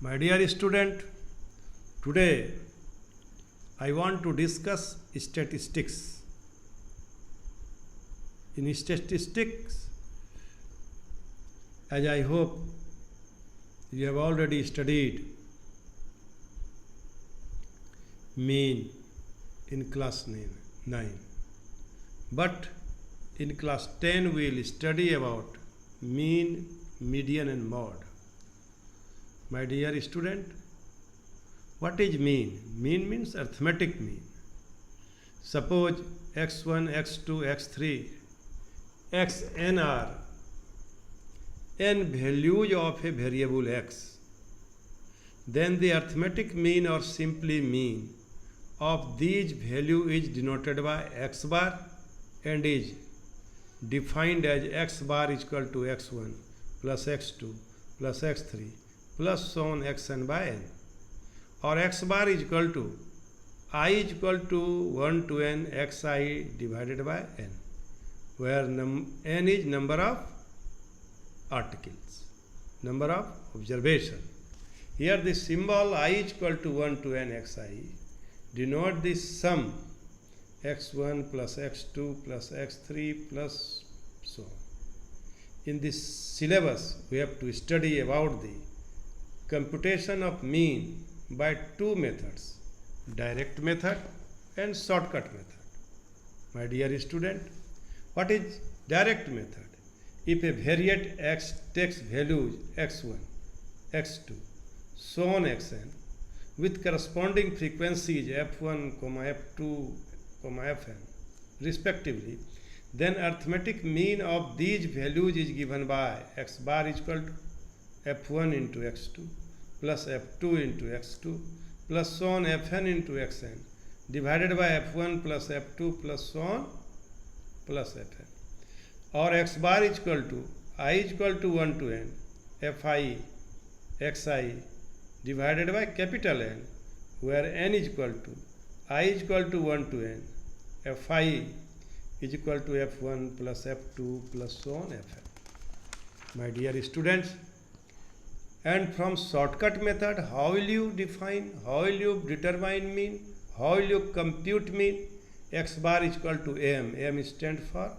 My dear student, today I want to discuss statistics. In statistics, as I hope you have already studied mean in class 9. But in class 10 we will study about mean, median and mode. My dear student, what is mean? Mean means arithmetic mean. Suppose x1, x2, x3, xn are n values of a variable x. Then the arithmetic mean or simply mean of these value is denoted by x bar and is defined as x bar is equal to x1 plus x2 plus x3 plus so on xn by n, or x bar is equal to I is equal to 1 to n xi divided by n, where n is number of articles, number of observation. Here the symbol I is equal to 1 to n xi denote the sum x1 plus x2 plus x3 plus so on. In this syllabus we have to study about the computation of mean by two methods, direct method and shortcut method. My dear student, what is direct method? If a variate x takes values x1, x2, so on xn with corresponding frequencies f1, f2, fn respectively, then arithmetic mean of these values is given by x bar is equal to f1 into x2 plus f2 into x2 plus so on fn into xn divided by f1 plus f2 plus so on plus fn, or x bar is equal to I is equal to 1 to n fi xi divided by capital N, where n is equal to I is equal to 1 to n fi is equal to f1 plus f2 plus so on fn. My dear students, and from shortcut method, how will you define, how will you determine mean, how will you compute mean? X bar is equal to m stands for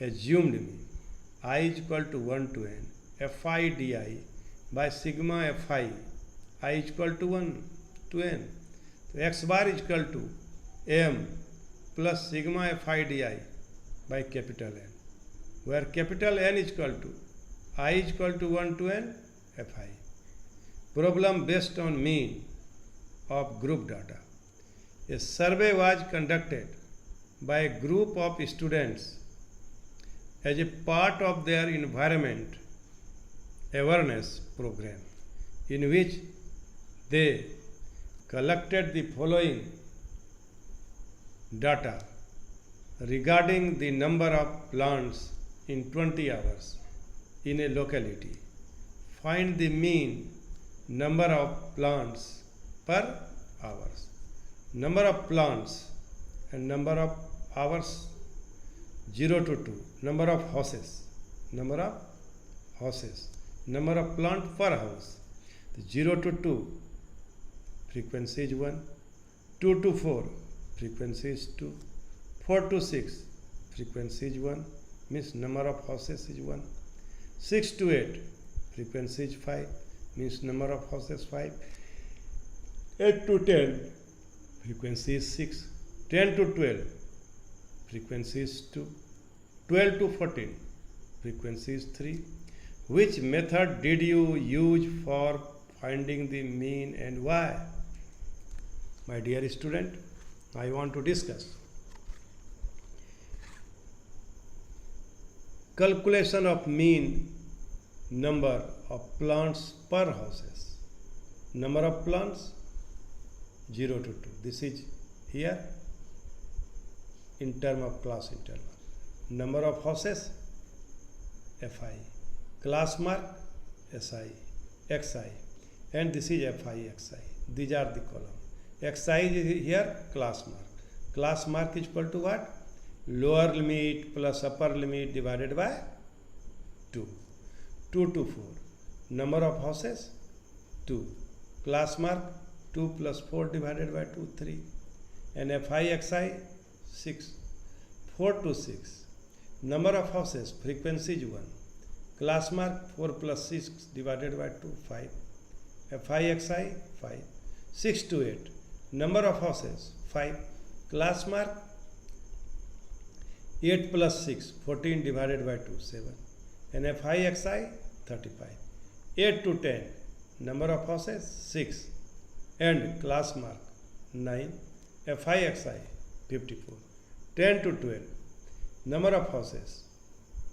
assumed mean, I is equal to 1 to n fi di by sigma fi, I is equal to 1 to n. So x bar is equal to m plus sigma fi di by capital N, where capital N is equal to I is equal to 1 to n fi. Problem based on mean of group data. A survey was conducted by a group of students as a part of their environment awareness program, in which they collected the following data regarding the number of plants in 20 hours in a locality. Find the mean number of plants per hours. Number of plants and number of hours 0 to 2. Number of houses. Number of houses. Number of plant per house. 0 to 2 frequency is 1. 2 to 4 frequency is 2. 4 to 6 frequency is 1, means number of houses is 1. 6 to 8 frequency is 5, means number of houses 5. 8 to 10 frequency is 6. 10 to 12 frequency is 2. 12 to 14 frequency is 3. Which method did you use for finding the mean and why? My dear student, I want to discuss calculation of mean number of plants per houses. Number of plants 0 to 2. This is here in term of class interval. Number of houses fi, class mark si, xi, and this is fi xi. These are the column. Xi is here class mark. Class mark is equal to what? Lower limit plus upper limit divided by 2. 2 to 4. Number of houses 2. Class mark 2 plus 4 divided by 2, 3. And Fi Xi 6. 4 to 6. Number of houses, frequency is 1. Class mark 4 plus 6 divided by 2, 5. Fi Xi 5. 6 to 8. Number of houses, 5. Class mark 8 plus 6, 14 divided by 2, 7. And Fi Xi 35. 8 to 10. Number of houses, 6. And class mark 9. Fi Xi 54. 10 to 12. Number of houses,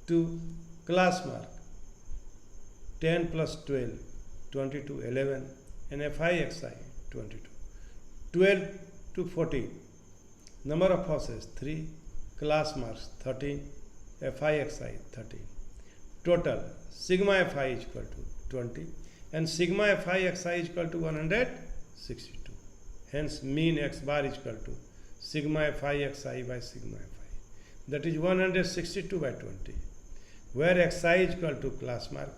2. Class mark 10 plus 12, 22, 11. And Fi Xi 22. 12 to 14. Number of houses, 3. Class marks 13. Fi Xi 13. Total sigma Fi is equal to 20. And sigma Fi Xi is equal to 162. Hence mean x bar is equal to sigma Fi Xi by sigma Fi. That is 162 by 20. Where Xi is equal to class mark,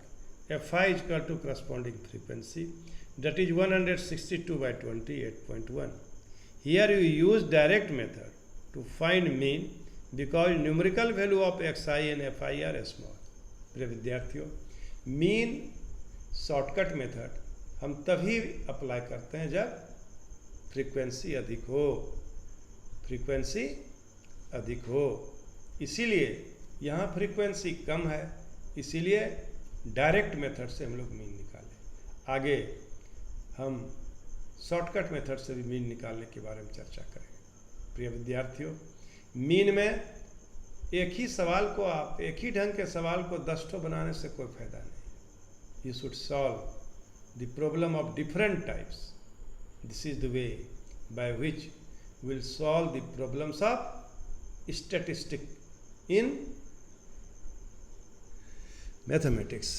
Fi is equal to corresponding frequency. That is 162 by 28.1. Here you use direct method to find mean because numerical value of Xi and Fi are small. प्रिय विद्यार्थियों, mean shortcut method हम तभी apply करते हैं जब frequency अधिक हो, इसीलिए यहाँ फ्रीक्वेंसी कम है, इसीलिए डायरेक्ट मेथड से हम लोग मीन निकालें। आगे हम शॉर्टकट मेथड से भी मीन निकालने के बारे में चर्चा करेंगे। प्रिय विद्यार्थियों, मीन में एक ही सवाल को आप एक ही ढंग के सवाल को 10 ठो बनाने से कोई फायदा नहीं। You should solve the problem of different types. This is the way by which will solve the problems of statistic in mathematics.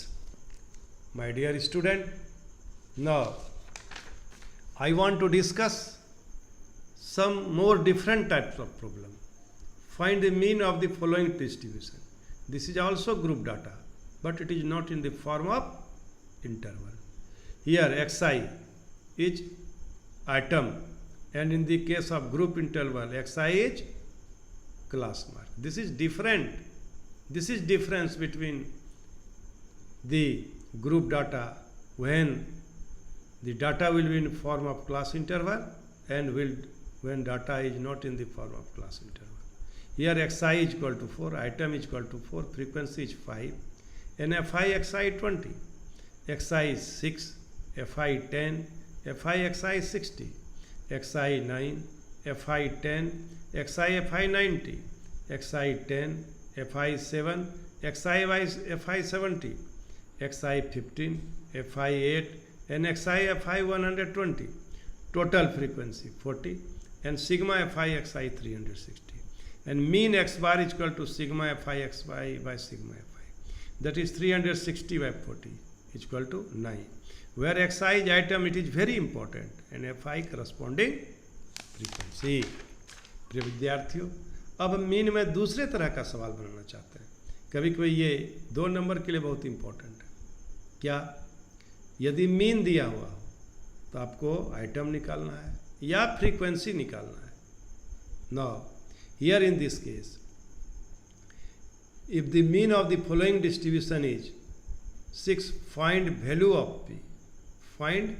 My dear student, now I want to discuss some more different types of problem. Find the mean of the following distribution. This is also group data, but it is not in the form of interval. Here Xi is item, and in the case of group interval, Xi is class mark. This is different. This is difference between the group data when the data will be in form of class interval and when data is not in the form of class interval. Here Xi is equal to 4, item is equal to 4, frequency is 5, and Fi Xi 20, Xi is 6, Fi 10, Fi Xi 60, Xi 9, Fi 10, Fi 90, Xi 10, Fi 7, Fi 70, Xi 15, Fi 8, and Xi Fi 120. Total frequency 40 and sigma Fi Xi 360. And mean x bar is equal to sigma Fi Xi by sigma Fi. That is 360 by 40 is equal to 9. Where Xi is item, it is very important, and Fi corresponding frequency. प्रिय विद्यार्थियों, अब हम mean में दूसरे तरह का सवाल बनाना चाहते हैं। कभी कभी ये 2 नंबर के लिए बहुत इंपॉर्टेंट है। क्या? यदि मीन दिया हुआ हो तो आपको आइटम निकालना है या फ्रीक्वेंसी निकालना है। Now here in this case, if the mean of the following distribution is 6, find value of P. Find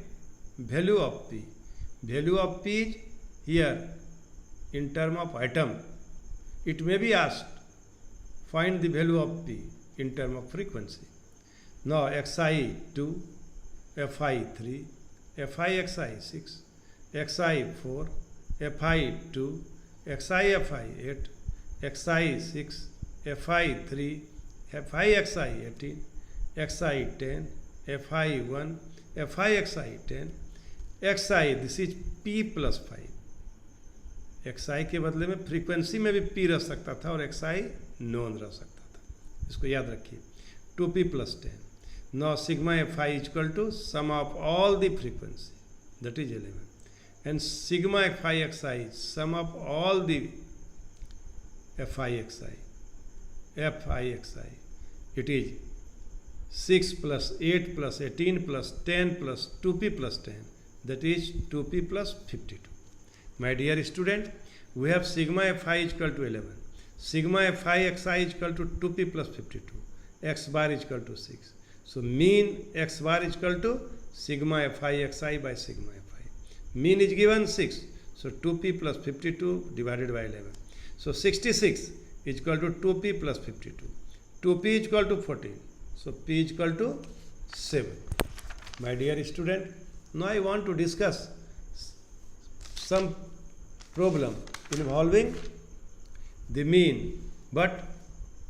value of P. Value of P is here in term of item. It may be asked find the value of P in term of frequency. Now Xi 2, Fi 3, Fi Xi 6, Xi 4, Fi 2, Xi Fi 8, Xi 6, Fi 3, Fi Xi 18, Xi 10, Fi 1, Fi Xi 10, Xi, this is P plus 5. Xi के बदले में frequency में भी P रह सकता था और Xi non रह सकता था। इसको याद रखिए। 2P plus 10. Now sigma Fi is equal to sum of all the frequency, that is 11, and sigma Fi Xi is sum of all the Fi Xi. It is 6 plus 8 plus 18 plus 10 plus 2p plus 10, that is 2p plus 52. My dear student, we have sigma fi is equal to 11. Sigma fi xi is equal to 2p plus 52. X bar is equal to 6. So mean x bar is equal to sigma fi xi by sigma fi. Mean is given 6. So 2p plus 52 divided by 11. So 66 is equal to 2p plus 52. 2p is equal to 14. So p is equal to 7. My dear student, now I want to discuss some problem involving the mean, but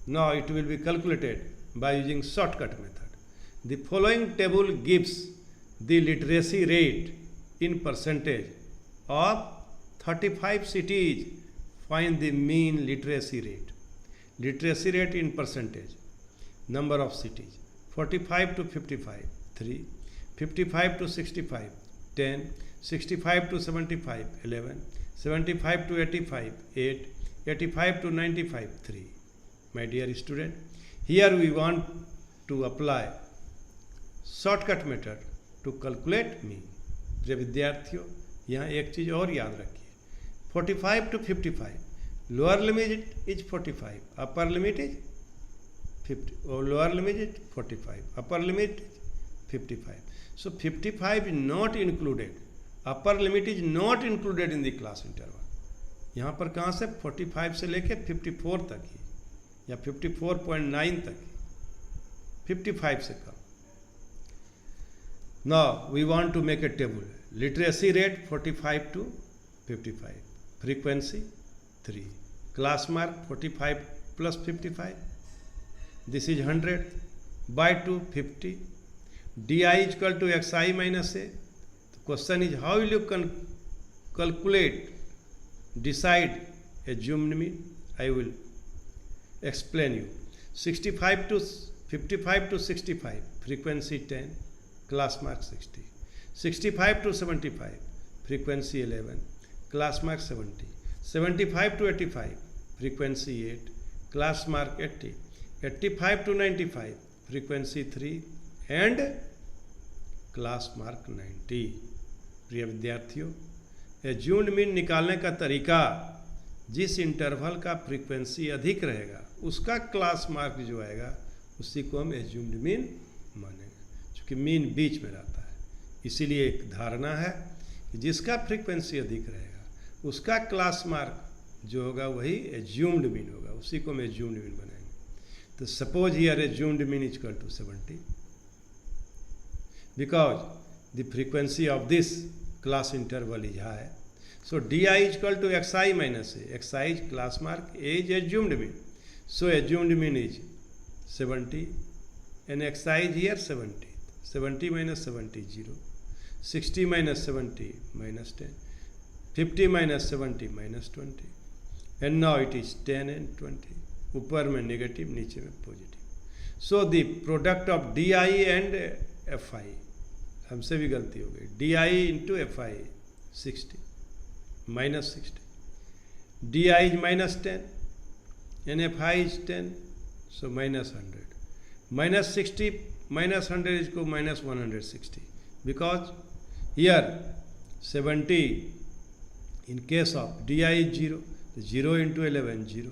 now it will be calculated by using shortcut method. The following table gives the literacy rate in percentage of 35 cities. Find the mean literacy rate. Literacy rate in percentage. Number of cities. 45 to 55, 3. 55 to 65, 10. 65 to 75, 11. 75 to 85, 8. 85 to 95, 3. My dear student, here we want to apply shortcut method to calculate mean. प्रिय विद्यार्थियों, यहाँ एक चीज़ और याद रखिए, 45 to 55, lower limit is 45, upper limit is 50, और lower limit is 45, upper limit is 55. So 55 is not included, upper limit is not included in the class interval. यहाँ पर कहाँ से 45 से लेके 54 तक ही, या 54.9 तक ही, 55 से कम। Now we want to make a table. Literacy rate 45 to 55. Frequency 3. Class mark 45 plus 55. This is 100 by 250. DI is equal to XI minus A. The question is, how will you calculate, decide assumed mean? I will explain you. 65 to 55 to 65. Frequency 10. Class mark 60. 65 to 75, frequency 11, class mark 70. 75 to 85, frequency 8, class mark 80. 85 to 95, frequency 3 and class mark 90. प्रिय विद्यार्थियों, assumed mean निकालने का तरीका, जिस interval का frequency अधिक रहेगा उसका क्लास मार्क जो आएगा उसी को हम एज्यूम्ड मीन मानेंगे, कि मीन बीच में रहता है। इसीलिए एक धारणा है कि जिसका फ्रीक्वेंसी अधिक रहेगा उसका क्लास मार्क जो होगा वही एज्यूम्ड मीन होगा, उसी को हम एज्यूम्ड मीन बनाएंगे। तो suppose here assumed mean is equal to 70, because the frequency of this class interval is high. So D I is equal to X I minus A. X I is class mark, A is assumed mean. So assumed mean is 70 and xi is here 70. 70 minus 70 is 0. 60 minus 70 minus 10. 50 minus 70 minus 20. And now it is 10 and 20. ऊपर में negative, नीचे में positive. So the product of D I and F I, हमसे भी गलती हो गई, D I into F I 60 minus 60. D I is minus 10 and F I is 10, so minus 100. Minus 60 minus 100 is equal to minus 160, because here 70 in case of di is 0, 0 into 11 0.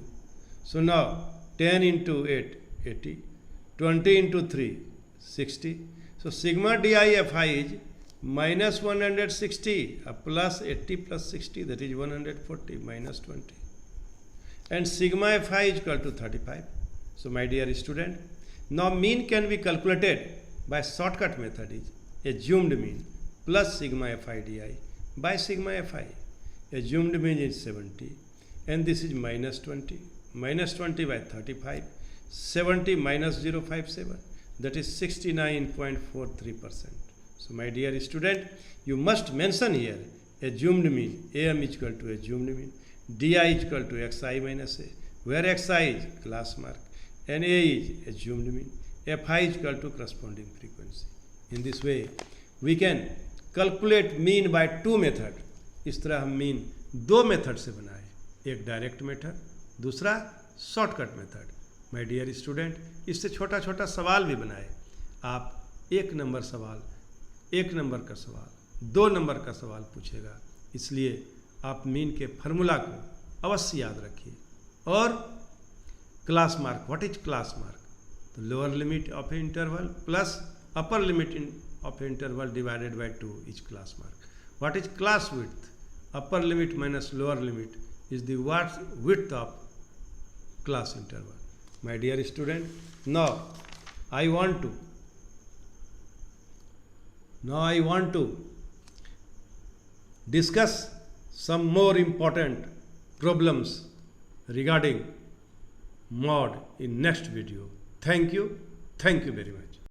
So now 10 into 8 80, 20 into 3 60. So sigma di fi is minus 160 plus 80 plus 60, that is 140 minus 20, and sigma fi is equal to 35. So my dear student, now mean can be calculated by shortcut method, is assumed mean plus sigma fi di by sigma fi. Assumed mean is 70 and this is minus 20. Minus 20 by 35. 70 minus 0.57, that is 69.43%. So my dear student, you must mention here assumed mean. AM is equal to assumed mean. DI is equal to XI minus A, where XI is class mark and A is assumed mean. Fi is equal to corresponding frequency. In this way we can calculate mean by two method. इस तरह हम mean दो method से बनाए, एक direct method, दूसरा shortcut method. My dear student, इससे छोटा छोटा सवाल भी बनाए. आप 1 नंबर सवाल, 1 नंबर का सवाल, 2 नंबर का सवाल पूछेगा। इसलिए आप मीन के फार्मूला को अवश्य याद रखिए। और class mark, what is class mark? तो lower limit of interval plus upper limit of interval divided by 2 is class mark. What is class width? Upper limit minus lower limit is the width of class interval. My dear student, now I want to discuss some more important problems regarding mod in next video. Thank you very much.